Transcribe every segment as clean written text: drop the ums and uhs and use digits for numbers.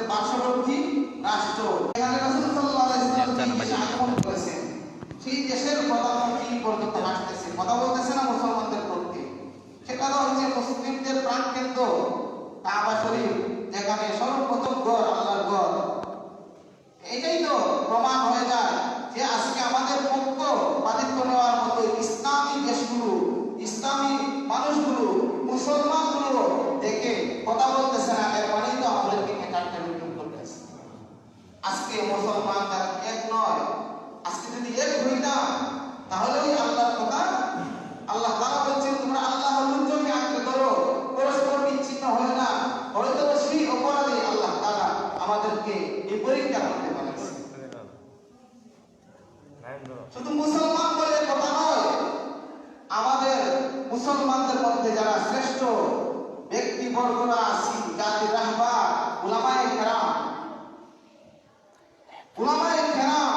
আমাদের পার্শ্ববর্তী রাষ্ট্র, এখানে রাসূল সাল্লাল্লাহু আলাইহি ওয়াসাল্লাম আগমন করেছেন, সেই দেশের প্রধানমন্ত্রী পর্যন্ত আসতেছে, কথা বলতেছে না মুসলমানদের পক্ষে। সেটা হচ্ছে মুসলিমদের প্রাণকেন্দ্র কাবা শরীফ, যেখানে সর্বপ্রথম ঘর আল্লাহর ঘর। এটাই তো প্রমাণ হয়ে যায় যে আজকে আমাদের পক্ষ পাতিত্ব নেওয়ার মতো ইসলামী দেশগুলো, ইসলামী মানুষগুলো, মুসলমানগুলো দেখে কথা বলতেছে না, এর মানে তো আমাদেরকে এন্টারটেইনমেন্ট করতেছে। আজকে মুসলমান তারা এক নয়, আজকে যদি এক হই না তাহলে ওই আল্লাহর কথা, আল্লাহ তাআলা বলছেন তোমরা আল্লাহর হুকুমকে আঁকড়ে ধরো, পরস্পর বিচ্ছিন্ন হয় না, হয়তো সেই অপরাধে আল্লাহ তাআলা আমাদেরকে এই পরীক্ষা করতে পারেছে। শুধু মুসলমান বলে কথা নয়, আমাদের মুসলমানদের মধ্যে যারা শ্রেষ্ঠ ব্যক্তিবর্গরা আছি, জাতির রাহবার, উলামায়ে কেরাম, উলামায়ে কেরাম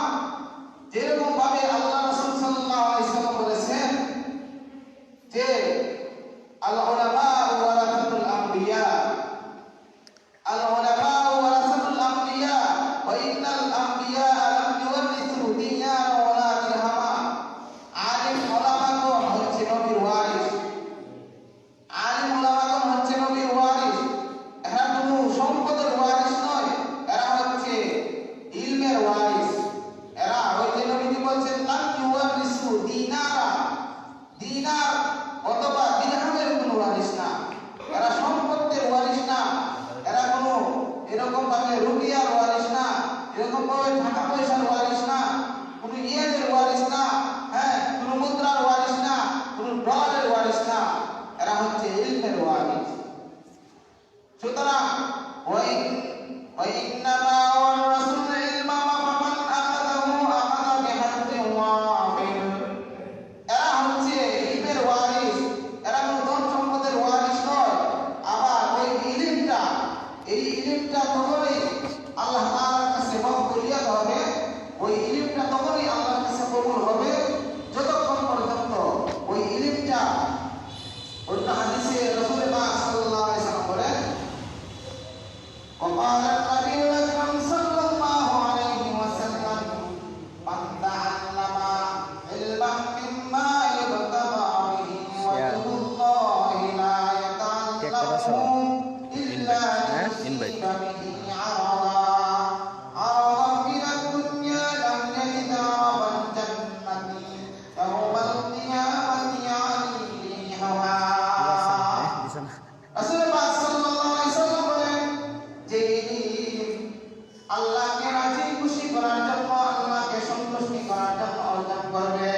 যেরকম ভাবে আল্লাহ রাসূল সাল্লাল্লাহু আলাইহি ওয়াসাল্লাম বলেছেন যে আল উলামা ওয়ারাসাতুল আমবিয়া, আল উলামা ওয়ারাসাতুল আমবিয়া ওয়া ইন্নাল আমবিয়া লাম ইউরিসু দিনার ওয়ালা দিরহামা। আলিম উলামাগণ হচ্ছে নবীর ওয়ারিস, আলিম উলামাগণ হচ্ছে নবীর ওয়ারিস। এরা কোনো সম্পদের ওয়ারিস নয়, এরা হচ্ছে ইলমের ওয়ারিস। এরা ওই যে নবীজি বলছেন লাম ইউরিসু দিনারা, দিনার অথবা দিরহামের কোনো ওয়ারিস না, এরা সম্পদের ওয়ারিস না, এরা কোনো এরকম ভাবে রুপিয়ার ওয়ারিস না, এরকম ভাবে টাকা পয়সার ওয়ারিস না, কোনো ইয়ের ওয়ারিস না, হ্যাঁ, কোনো মুদ্রার ওয়ারিস না, কোনো ডলারের ওয়ারিস না, এরা হচ্ছে ইলমের ওয়ারিস। সুতরাং ওই ইন্নামা ওয়ারাসুল ইলমা ফামান আখাযাহু আখাযা বিহাজ্জিন ওয়াফির। এরা হচ্ছে ইলমের ওয়ারিস, এরা কোনো ধন সম্পদের ওয়ারিস নয়। আবার ওই ইলমটা, এই ইলমটা তখনই আল্লাহ তাআলার কাছে মকবুলিয়ত হবে, ওই ইলমটা তখনই আল্লাহর কাছে কবুল হবে যতক্ষণ পর্যন্ত ওই ইলমটা, অন্য হাদিসে রাসূল পাক সাল্লাল্লাহু আলাইহি ওয়াসাল্লাম বলেন وقال النبي الأكرم صلى الله عليه وسلم من تعلم علما مما يبتغى به وجه الله لا يتعلمه إلا ليصيب به عرضا من الدنيا لم يجد عرض الجنة يوم القيامة عليه هواه। রাসূল পাক সাল্লাল্লাহু আলাইহি ওয়াসাল্লাম বলেন যে আল্লাহকে রাজি খুশি করার জন্য, আল্লাহকে সন্তুষ্টি করার জন্য অর্জন করবে,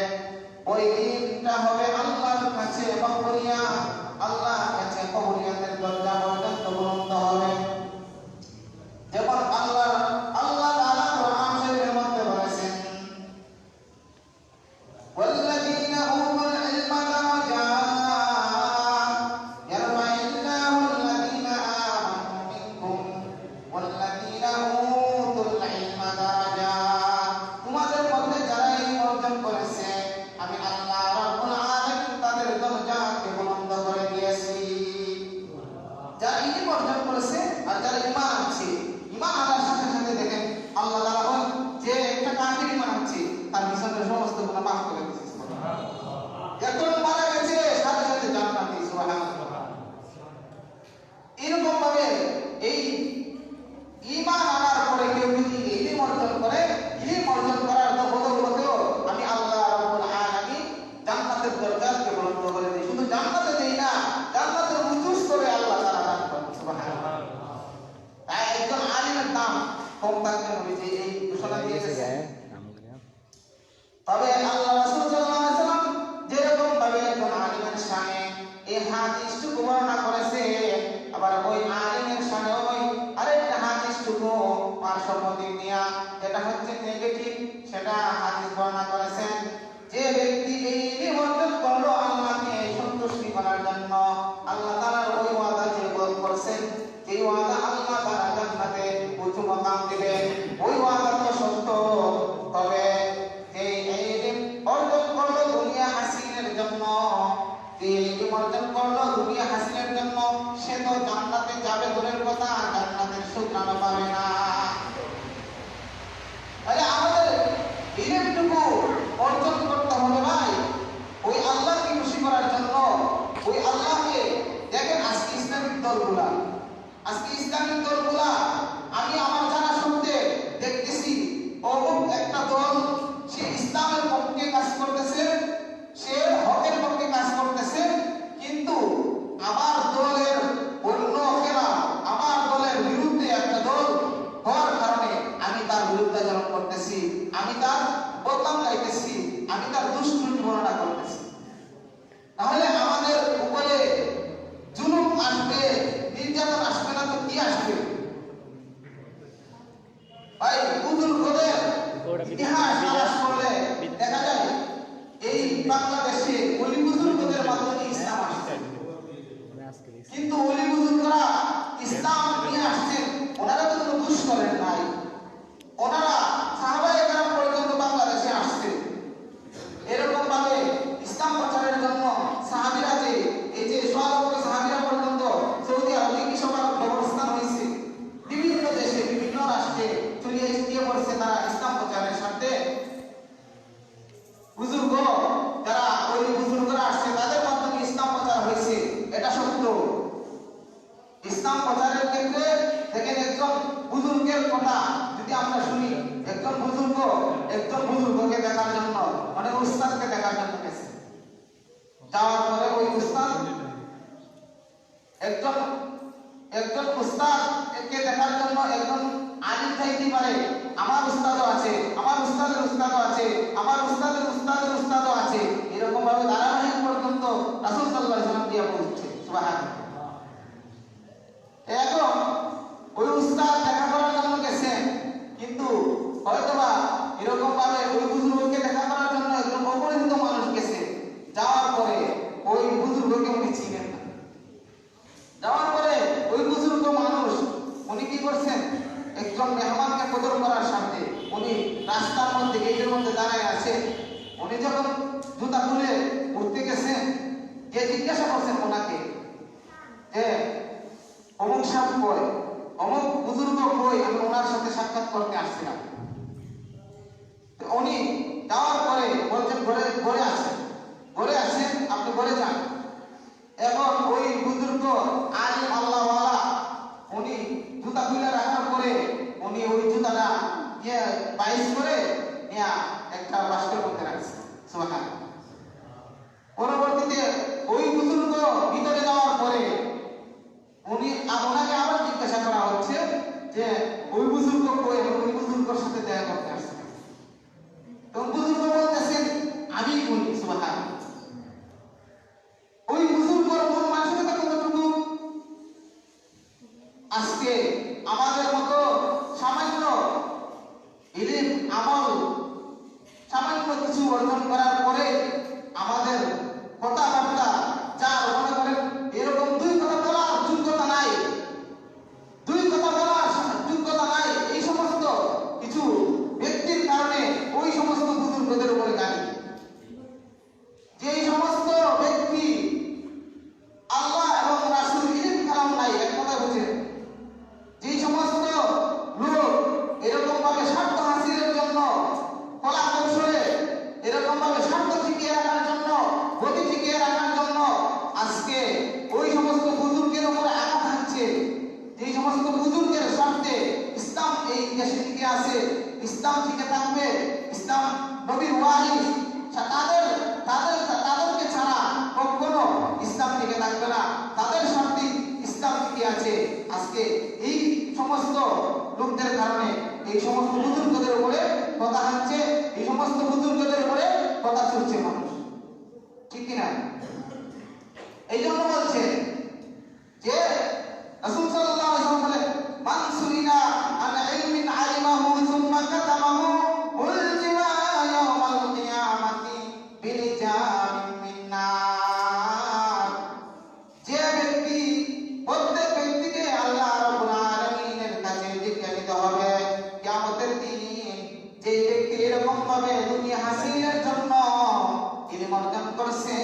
ওই দিনটা হবে আল্লাহর কাছে মকবুলিয়া, আল্লাহর কাছে কবুলিয়াতের দরজা পর্যন্ত বুলন্দ হবে। যেমন আল্লাহ তাআলা কোরআন শরীফের মধ্যে বলেছেন والذين أوتوا العلم درجات يرفع الله الذين آمنوا منكم والذين أوتوا العلم درجات। তোমাদের মধ্যে যারা ইলম অর্জন করেছে আমি আল্লাহ রাব্বুল আলামিন তাদের দরজাকে বুলন্দ করে দিয়েছি। যারা ইলম অর্জন করেছে আর যারা ঈমান আনছে, ঈমান আনার সাথে সাথে দেখেন আল্লাহ তাআলা বলেন যে একটা কাফির ঈমান আনছে তার মিশনের সমস্ত গুনাহ মাফ করে দিয়েছে। যখন মারা গেছে সাথে সাথে জান্নাতে, সুবহানাল্লাহ। এরকম ভাবে এই ঈমান আনার পরে কেউ যদি ইলম অর্জন করে, ইলম অর্জন করার বদৌলতেও আমি আল্লাহ রাব্বুল আলামিন জান্নাতের দরজাকে বুলন্দ করে দিই। শুধু জান্নাতে দেই না, জান্নাতের উঁচু স্তরে আল্লাহ তাআলা দান করেন, সুবহানাল্লাহ। তাই একজন আলিমের দাম কম থাকবে না, যে এই ঘোষণা দিয়েছে। তবে আল্লাহ রাসূল সাল্লাল্লাহু আলাইহি ওয়াসাল্লাম যেরকম ভাবে একজন আলিমের শানে এই হাদিসটুকু বর্ণনা করেছে, আবার ওই আলিমের শানে ওই আরেকটা হাদিসটুকু পার্শ্ববর্তী নিয়া, যেটা হচ্ছে নেগেটিভ, সেটা হাদিস বর্ণনা করেছেন যে ব্যক্তি এই ইলম অর্জন করলো আল্লাহকে সন্তুষ্টি করার জন্য, আল্লাহ তাআলার ওই ওয়াদা যে করছেন, এই ওয়াদা আল্লাহ তাআলা জান্নাতে উঁচু মাকাম দিবেন, ওই ওয়াদা তো সত্য। তবে এই ইলম অর্জন করলো দুনিয়া হাসিলের জন্য, যে ইলম অর্জন করলো দুনিয়া হাসিলের জন্য, সে তো জান্নাতে যাবে দূরের কথা, জান্নাতের সুগ্রাণ পাবে না। চাইতে পারে আমার উস্তাদও আছে, আমার উস্তাদের উস্তাদও আছে, আমার উস্তাদের উস্তাদের উস্তাদও আছে, এরকম ভাবে ধারাবাহিক পর্যন্ত রাসূল সাল্লাল্লাহু আলাইহি ওয়াসাল্লাম দিয়া বলছে। সুবহানাল্লাহ। এখন ওই উস্তাদ দেখা করার জন্য গেছেন, কিন্তু হয়তোবা এরকম ভাবে ওই বুজুর্গকে দেখা করার জন্য একজন অপরিচিত মানুষ গেছে, যাওয়ার পরে ওই বুজুর্গকে উনি চিনেন না। যাওয়ার পরে ওই বুজুর্গ মানুষ উনি কি করছেন, একজন মেহমানকে কদর করার সাথে উনি রাস্তার মধ্যে গেটের মধ্যে দাঁড়ায় আছে। উনি যখন জুতা খুলে উঠতে গেছেন, যে জিজ্ঞাসা করছেন ওনাকে যে অমুক সাহেব কই, অমুক বুজুর্গ কই, আমি ওনার সাথে সাক্ষাৎ করতে আসছিলাম। উনি যাওয়ার পরে বলছেন ঘরে আছেন, আপনি ঘরে যান। এখন ওই বুজুর্গ আলিম আল্লাহওয়ালা উনি জুতা খুলে রাখার পরে উনি ওই জুতাটা বাইশ করে নিয়ে একটা বাস্কের মধ্যে রাখছে। সুবহানাল্লাহ। পরবর্তীতে ওই বুজুর্গ ভিতরে যাওয়ার পরে ওনাকে আবার জিজ্ঞাসা করা হচ্ছে যে ওই বুজুর্গ কই, ওই বুজুর্গের সাথে দেখা করতে আসছে। তো বুজুর্গ বলতেছেন আমি বলি। সুবহানাল্লাহ। ওই বুজুর্গর মন মানসিকতা কতটুকু, আজকে আমাদের মতো সামান্য ইলম আমল সামান্য কিছু অর্জন করার পরে আমাদের কথাবার্তা যা মনে করেন এরকম দুই কথা বলার যোগ্যতা নাই, এই সমস্ত কিছু ব্যক্তির কারণে ওই সমস্ত বুজুর্গদের উপরে গালি। যেই সমস্ত ব্যক্তি আল্লাহ এবং রাসূল ইলম কালাম নাই, এক কথা বুঝেন, যেই সমস্ত লোক এরকম ভাবে স্বার্থ হাসিলের জন্য কলা কৌশলে এরকম ভাবে স্বার্থ টিকিয়ে রাখার জন্য, গতি টিকিয়ে রাখার জন্য আজকে ওই সমস্ত বুজুর্গের উপরে আঘাত হানছে, যেই সমস্ত বুজুর্গের স্বার্থে ইসলাম এই দেশে টিকে আছে, ইসলাম টিকে থাকবে, ইসলাম নবীর ওয়ারিস, তাদেরকে ছাড়া কখনো ইসলাম টিকে থাকবে না, তাদের স্বার্থে ইসলাম টিকে আছে। আজকে এই সমস্ত লোকদের কারণে এই সমস্ত বুজুর্গদের উপরে কথা হচ্ছে, এই সমস্ত বুজুর্গদের উপরে কথা চলছে মানুষ, ঠিক কিনা? এই জন্য বলছে যে রাসূল সাল্লাল্লাহু আলাইহি ওয়াসাল্লাম বলেন মান সুইলা আন ইলমিন আলিমাহু সুম্মা কাতামাহু উলজিমা ইয়াওমাল কিয়ামাতি বিলিজামিন মিন নার। যে ব্যক্তি, প্রত্যেক ব্যক্তিকে আল্লাহ রাব্বুল আলামিনের কাছে জিজ্ঞাসিত হবে কিয়ামতের দিন, যে ব্যক্তি এরকম ভাবে দুনিয়া হাসিলের জন্য ইলম অর্জন করছে,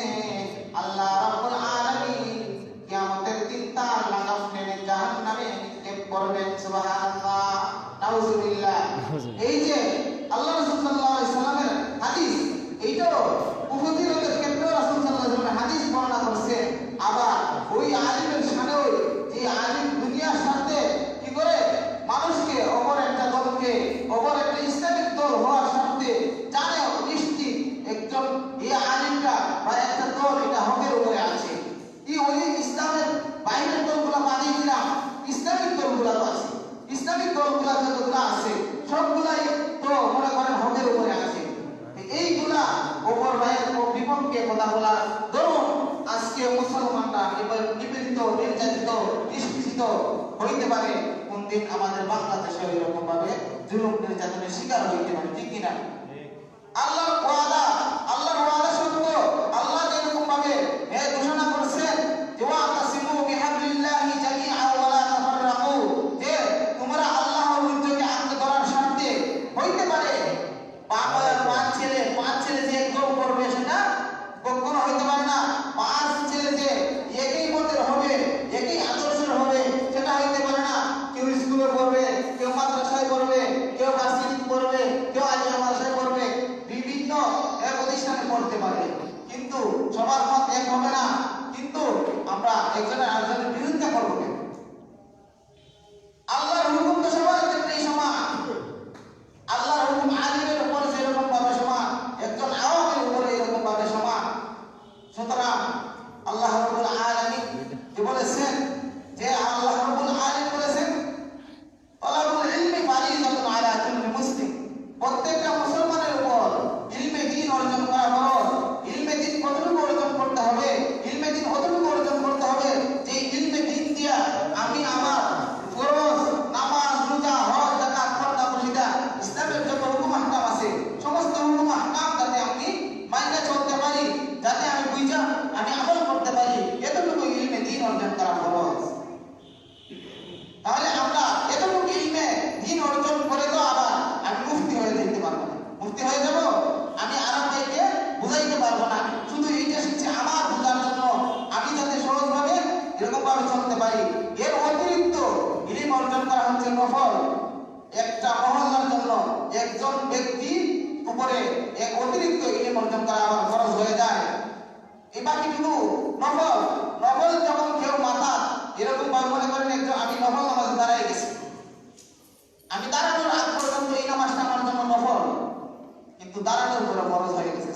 আল্লাহ রাব্বুল আলামিন কিয়ামতের দিন তার লাগাম টেনে জাহান্নামে নিক্ষেপ করবেন। সুবহানাল্লাহ, নাউজুবিল্লাহ। এই যে আল্লাহ রাসূল সাল্লাল্লাহু আলাইহি সাল্লামের হাদিস, এইটাও উপজিরতের ক্ষেত্রে রাসূল সাল্লাল্লাহু আলাইহি সাল্লাম হাদিস বর্ণনা করছে। আবার ওই আলিমের সাথেও, যে আলিম দুনিয়ার সাথে কি করে মানুষকে অপর একটা দলকে, অপর একটা ইসলামিক দল হওয়ার সাথে জানে নিশ্চিত একজন এই আলিমটা বা একটা দল এটা হকের উপরে আছে, কি ওই ইসলামের বাইরের দলগুলো বানিয়ে দিলাম, ইসলামিক দলগুলো আছে, ইসলামিক দলগুলো যতগুলো আছে সবগুলাই তো মনে করেন হকের উপরে আছে। এইগুলা ওপর বাইরের বিপক্ষে কথা বলা ধরুন আজকে মুসলমানরা এবার নিপীড়িত, নির্যাতিত, নিষ্পেষিত হইতে পারে, কোন দিন আমাদের বাংলাদেশে এরকম ভাবে জুলুম নির্যাতনের শিকার হইতে পারে, ঠিক কিনা? আল্লাহর ওয়াদা সত্য। আল্লাহ যেরকম ভাবে ঘোষণা করছেন যে ওয়াতাসিমু বিহাবলিল্লাহি জামিআ ওয়া লা তাফাররাকু, যে তোমরা আল্লাহর ঐক্যকে আঁকড়ে ধরার সাথে হইতে পারে। পাঁচ ছেলে যে একদম করবে সেটা কখনো হইতে পারে না। পাঁচ ছেলে যে একই মতের হবে, একই আদর্শের হবে, সেটা হইতে পারে না। কেউ স্কুলে পড়বে, কেউ মাদ্রাসায় পড়বে, কেউ ভার্সিটিতে পড়বে, কেউ আলিয়া মাদ্রাসায় পড়বে, বিভিন্ন একজন ব্যক্তির উপরে এক অতিরিক্ত ইলম অর্জন করা আবার খরচ হয়ে যায়। এই বাকিটুকু নফল, নফল যখন কেউ মাথা এরকম ভাবে মনে করেন একজন আমি নফল নামাজে দাঁড়াই গেছি, আমি দাঁড়ানোর আগ পর্যন্ত এই নামাজটা আমার জন্য নফল, কিন্তু দাঁড়ানোর পরে ফরজ হয়ে গেছে।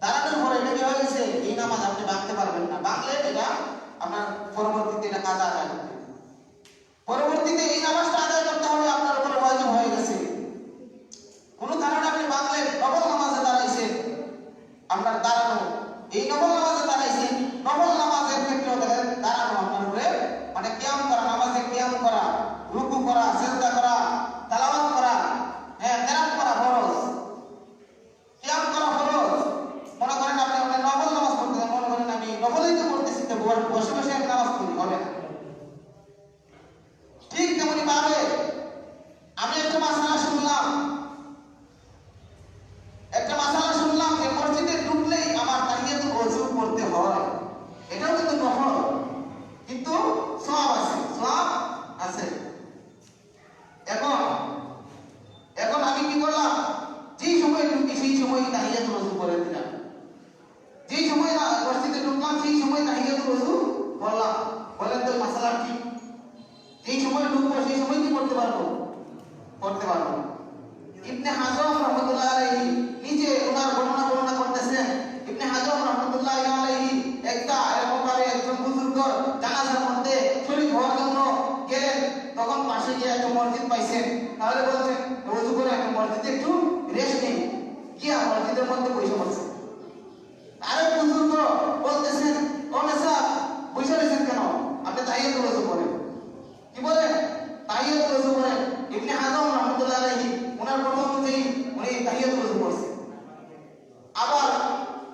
দাঁড়ানোর পরে এটা কি হয়ে গেছে, এই নামাজ আপনি ভাঙতে পারবেন না, ভাঙলে এটা আপনার পরবর্তীতে এটা কাজা আদায় করতে হবে, পরবর্তীতে এই নামাজটা আদায় করতে হবে, আপনার উপরে ওয়াজিব হয়ে গেছে। কোনো কারণে আপনি ভাঙলেন, নফল নামাজে দাঁড়াইছেন, আপনার দাঁড়ানো এই নফল নামাজে দাঁড়াইছেন, নফল নামাজের ক্ষেত্রে দেখেন দাঁড়ানো আপনার উপরে মানে কিয়াম করা, নামাজে কিয়াম করা, রুকু করা, সিজদা করা, তেলাওয়াত করা, কেরাত করা ফরজ, কিয়াম করা ফরজ। মনে করেন আপনি নফল নামাজ পড়তেছেন, মনে করেন আমি নফলই তো পড়তেছি, তো বসে বসে আমি নামাজ পড়ি, হবে না। ঠিক তেমনি ভাবে আমি একটা মাসালা শুনলাম যে মসজিদে ঢুকলেই আমার তাহিয়াতুল ওযু পড়তে হয়, এটাও কিন্তু নফল, কিন্তু সওয়াব আছে। এখন আমি কি করলাম, যেই সময় ঢুকি সেই সময় তাহিয়াতুল ওযু করে দিলাম, যেই সময় মসজিদে ঢুকলাম সেই সময় তাহিয়াতুল ওযু করলাম। বলেন তো মাসালা কি? যেই সময় ঢুকবো সেই সময় কি করতে পারবো? ইবনে হাজম রাহমাতুল্লাহ আলাইহি নিজে ওনার বর্ণনা করতেছেন। ইবনে হাজম রাহমাতুল্লাহ আলাইহি এরকম ভাবে একজন বুজুর্গ জানাজার মধ্যে শরীক হওয়ার জন্য গেলেন, তখন পাশে গিয়ে একটা মসজিদ পাইছেন, তাহলে বলছেন ওযু করে একটা মসজিদে একটু রেস্ট নেই, গিয়া মসজিদের মধ্যে বসে পড়ছেন। আরেক বুজুর্গ বলতেছেন, ও নেশা বসে রয়েছেন কেন, আপনি তাহিয়াতুল ওযু করেন। কি বলেন? তাহিয়াতুল ওযু করেন। ইবনে হাজম রাহমাতুল্লাহ আলাইহি ওনার কথা অনুযায়ী উনি তাহিয়াতুল ওযু করছেন। আবার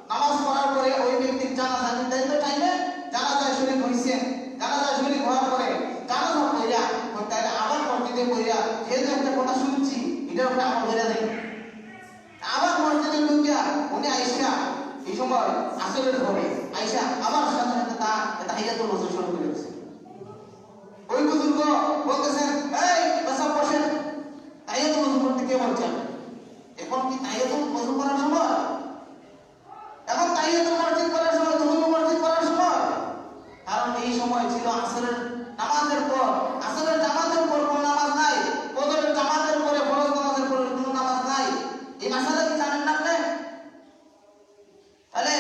নামাজ পড়ার পরে ওই ব্যক্তির জানাজা নির্ধারিত টাইমে জানাজায় শরীক হইছেন, জানাজায় শরীক হওয়ার পরে জানাজা পড়িয়া তাহলে আবার মসজিদে পড়িয়া যেহেতু একটা কথা শুনছি এটার উপরে আমার ধরে নেই, আবার মসজিদে ঢুকিয়া উনি আইসা এই সময় আসরের পরে আইসা আবার সাথে সাথে তাহিয়াতুল ওযু শুরু করে দিয়েছে। ওই বুজুর্গ বলতেছেন, এই বাসা বসেন, তাহিয়াতুল ওযু করতে কে বলছেন? এখন কি তাহিয়াতুল ওযু করার সময়? এখন তাহিয়াতুল মসজিদ করার সময়, তাহিয়াতুল মসজিদ করার সময়? কারণ এই সময় ছিল আসরের নামাজের পর, আসরের জামাতের পর কোনো নামাজ নাই, ফজরের জামাতের পরে ফরজ নামাজের পরে কোনো নামাজ নাই। এই মাসালা কি জানেন না আপনি? তাহলে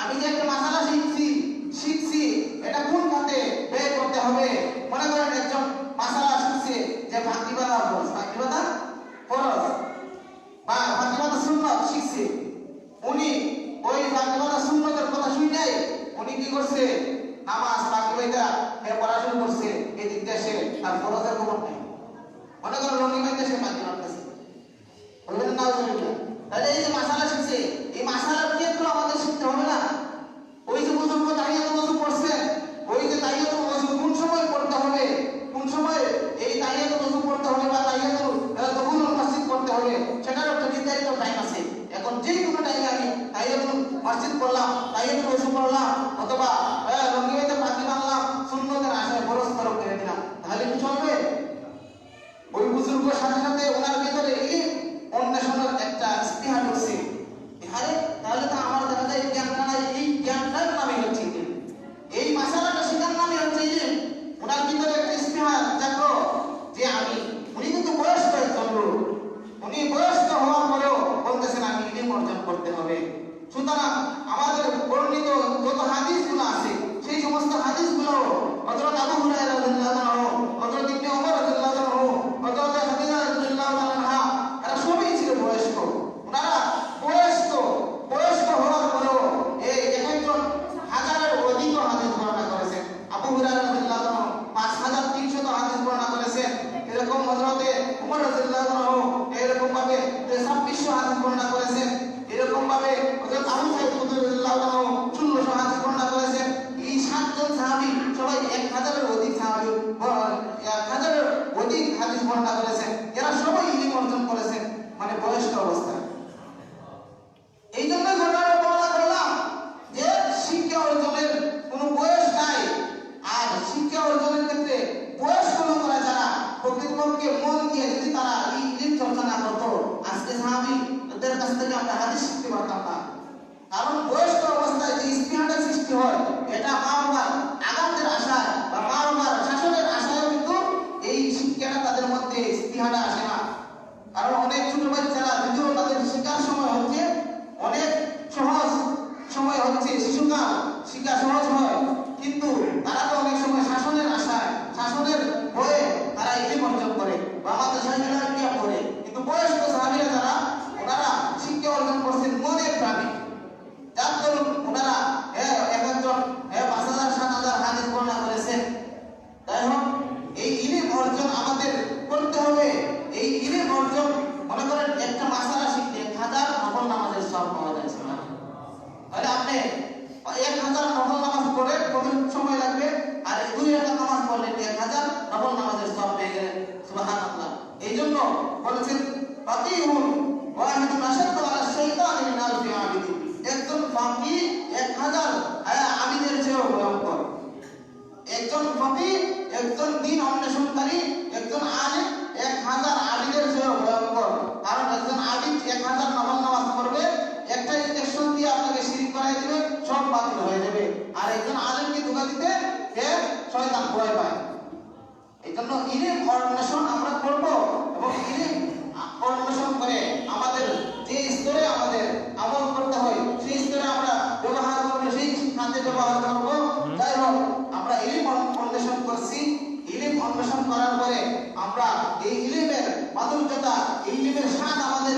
আমি যে একটা মাসালা শিখছি এটা কোন খাতে ব্যয় করতে হবে? মনে করেন একজন মাসালা শিখছে যে ফাঁকিবাদা ফরজ বা ফাঁকিবাদা সুন্নাত শিখছে, উনি ওই ফাঁকিবাদা সুন্নাতের কথা শুনে উনি কি করছে, নামাজ ফাঁকিবাদা পড়া শুরু করছে, এই দিক দিয়ে সে তার ফরজের খবর নেই। মনে করেন রঙিবাদা সে ফাঁকিবাদ করছে, বলবেন না? তাহলে এই যে মাসালা শিখছে, এই মাসালার ক্ষেত্রে আমাদের শিখতে হবে না? ওই যে বুজুর্গ তাহিয়াতুল ওযু পড়ছেন, ওই যে তাহিয়াতুল ওযু কোন সময় পড়তে হবে, কোন সময় এই তাহিয়াতুল ওযু পড়তে হবে বা তাহিয়াতুল মসজিদ পড়তে হবে, সেটার একটা নির্ধারিত টাইম আছে। এখন যে কোনো টাইমে আমি তাহিয়াতুল মসজিদ পড়লাম, তাহিয়াতুল ওযু পড়লাম, অথবা রঙিবাইতে পাখি বানলাম, সুন্নতের আশায় ফরজ তরফ করে দিলাম, তাহলে কি চলবে? ওই বুজুর্গের সাথে সাথে ওনার ভিতরে এই অন্বেষণের একটা স্পৃহা ঢুকছে, তাহলে তো আমার দেখা যায় এই জ্ঞানটার নামে হচ্ছে এই মাসালাটা শেখার নামে হচ্ছে যে ওনার ভিতরে একটা স্পৃহা জাগলো যে উনি কিন্তু বয়স্ক একজন লোক, উনি বয়স্ক হওয়ার পরেও বলতেছেন আমি ইলম অর্জন করতে হবে। সুতরাং আমাদের বর্ণিত যত হাদিসগুলো আছে সেই সমস্ত হাদিসগুলো হযরত আবু হুরায়রা রাদিয়াল্লাহু আনহু, হযরত ইবনে ওমর রাদিয়াল্লাহু আনহু, হযরত খাদিজা রাদিয়াল্লাহু আনহা, এরা সবাই ছিল বয়স্ক। ওনারা বয়স্ক হওয়ার পরেও এই একজন হাজারের অধিক হাদিস বর্ণনা করেছেন। আবু হুরায়রা রাদিয়াল্লাহু আনহু 5300 হাদিস বর্ণনা করেছেন। এরকম হযরতে ওমর রাদিয়াল্লাহু আনহু এরকম ভাবে 2600 হাদিস বর্ণনা করেছেন। এরকম ভাবে হযরত আবু সাঈদ খুদরি রাদিয়াল্লাহু আনহু 1600 হাদিস বর্ণনা করেছেন। এই 7 জন সাহাবী সবাই 1000-এর অধিক সাহাবী 1000-এর অধিক হাদিস বর্ণনা করেছেন। এরা সবাই ইলম অর্জন করেছেন মানে বয়স্ক অবস্থায়। এই জন্য ঘটনাটা বর্ণনা করলাম যে শিক্ষা অর্জনের কোনো বয়স নাই। আর শিক্ষা অর্জনের ক্ষেত্রে বয়স্ক লোকেরা যারা প্রকৃতপক্ষে মন দিয়ে যদি তারা এই ইলম চর্চা না করতো আমি হাদিস শিখতে পারতাম না। কারণ বয়স্ক অবস্থায় যে স্পৃহাটা সৃষ্টি হয় এটা মা বাবার আগামীর আশায় বা মা বাবার শাসনের আশায় কিন্তু এই শিক্ষাটা তাদের মধ্যে স্পৃহাটা আসে না। কারণ অনেক ছোট বাচ্চারা যদিও তাদের শিক্ষার সময় হচ্ছে অনেক সহজ সময় হচ্ছে, শিশুকাল শিক্ষা সহজ হয়, কিন্তু তারা তো অনেক সময় শাসনের আশায় শাসনের ভয়ে তারা ইলম অর্জন করে বা আমাদের সাহায্যরা কি করে। কিন্তু বয়স্ক সাহাবীরা যারা ওনারা শিক্ষা অর্জন করছেন মনের প্রাণে, যার দরুন ওনারা এক একজন ৫,০০০ ৭,০০০ হাদিস বর্ণনা করেছেন। যাই হোক, এই ইলম অর্জন আমাদের করতে হবে। এই ইলম অর্জন মনে করেন একটা মাসালা শিখতে ১,০০০ নফল নামাজের সওয়াব পাওয়া যায়। তাহলে আপনি ১,০০০ নফল নামাজ পড়ে কত সময় লাগবে, আর ২ রাকাত নামাজ পড়লে ১,০০০ নফল নামাজের সওয়াব পেয়ে গেলেন। সুবহানাল্লাহ। এইজন্য বলেছেন ফাকিহুন ওয়াহিদুন আশাদ্দু আলা শাইতানি মিন আলফি আবিদিন। একজন ফাকিহ ১,০০০ আবিদের চেয়েও ভয়ঙ্কর। একজন ফকিহ, একজন দ্বীন অন্বেষণকারী, একজন আলিম ১,০০০ আবিদের চেয়েও ভয়ঙ্কর। কারণ একজন আবিদ ১,০০০ নফল নামাজ পড়বে, একটা ইনজেকশন দিয়ে আপনাকে শিরক করাই দিবে, সব বাতিল হয়ে যাবে। আর একজন আলিমকে ধোঁকা দিতে শয়তান ভয় পায়। এই জন্য ইলম অন্বেষণ আমরা করব এবং ইলম অন্বেষণ করে আমাদের যে স্তরে আমাদের আমল করতে হয় সেই স্তরে আমরা ব্যবহার করবো, সেই খাতে ব্যবহার করবো। যাই হোক, আমরা ইলম অন্বেষণ করছি। ইলম অন্বেষণ করার পরে আমরা এই ইলমের মাধুর্যতা, এই ইলমের স্বাদ আমাদের